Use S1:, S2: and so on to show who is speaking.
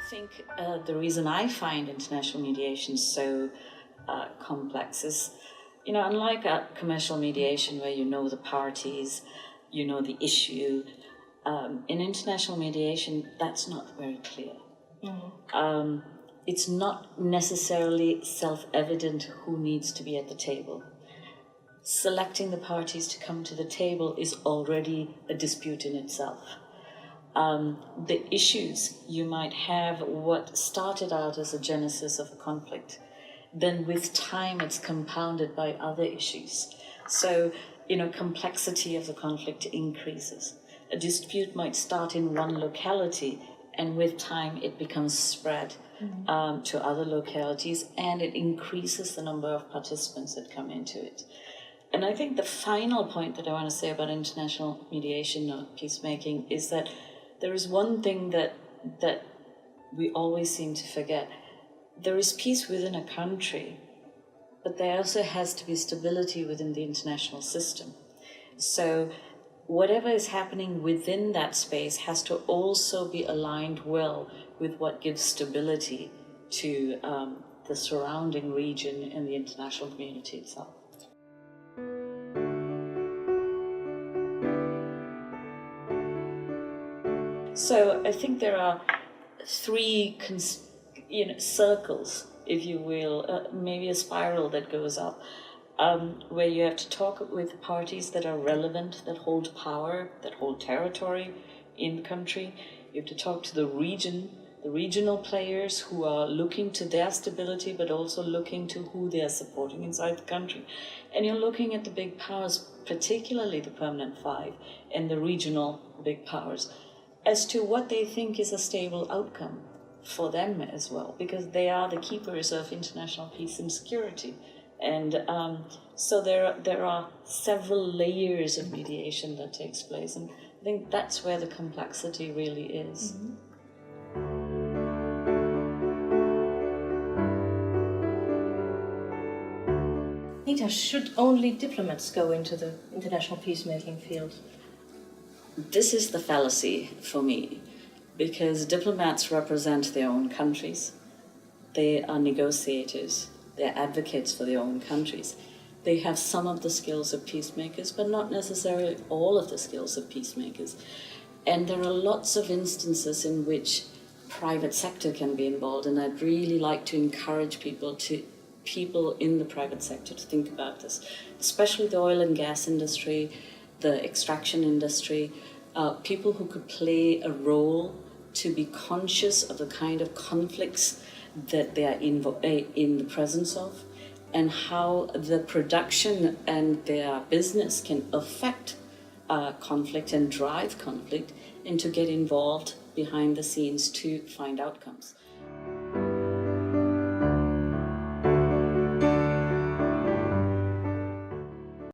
S1: think the reason I find international mediation so complex is, unlike commercial mediation where you know the parties, you know the issue, in international mediation, that's not very clear. Mm-hmm. It's not necessarily self-evident who needs to be at the table. Selecting the parties to come to the table is already a dispute in itself. The issues you might have, what started out as a genesis of a conflict, then with time it's compounded by other issues. So, complexity of the conflict increases. A dispute might start in one locality, and with time it becomes spread to other localities, and it increases the number of participants that come into it. And I think the final point that I want to say about international mediation or peacemaking is that there is one thing that we always seem to forget. There is peace within a country, but there also has to be stability within the international system. So whatever is happening within that space has to also be aligned well with what gives stability to the surrounding region and the international community itself. So I think there are three circles, if you will, maybe a spiral that goes up, where you have to talk with parties that are relevant, that hold power, that hold territory in the country. You have to talk to the regional players who are looking to their stability, but also looking to who they are supporting inside the country. And you're looking at the big powers, particularly the Permanent Five and the regional big powers, as to what they think is a stable outcome for them as well, because they are the keepers of international peace and security. And so there are several layers of mediation that takes place, and I think that's where the complexity really is. Mm-hmm.
S2: Nita, should only diplomats go into the international peacemaking field?
S1: This is the fallacy for me, because diplomats represent their own countries. They are negotiators. They're advocates for their own countries. They have some of the skills of peacemakers, but not necessarily all of the skills of peacemakers. And there are lots of instances in which private sector can be involved, and I'd really like to encourage people in the private sector to think about this, especially the oil and gas industry, the extraction industry, people who could play a role to be conscious of the kind of conflicts that they are in the presence of, and how the production and their business can affect conflict and drive conflict, and to get involved behind the scenes to find outcomes.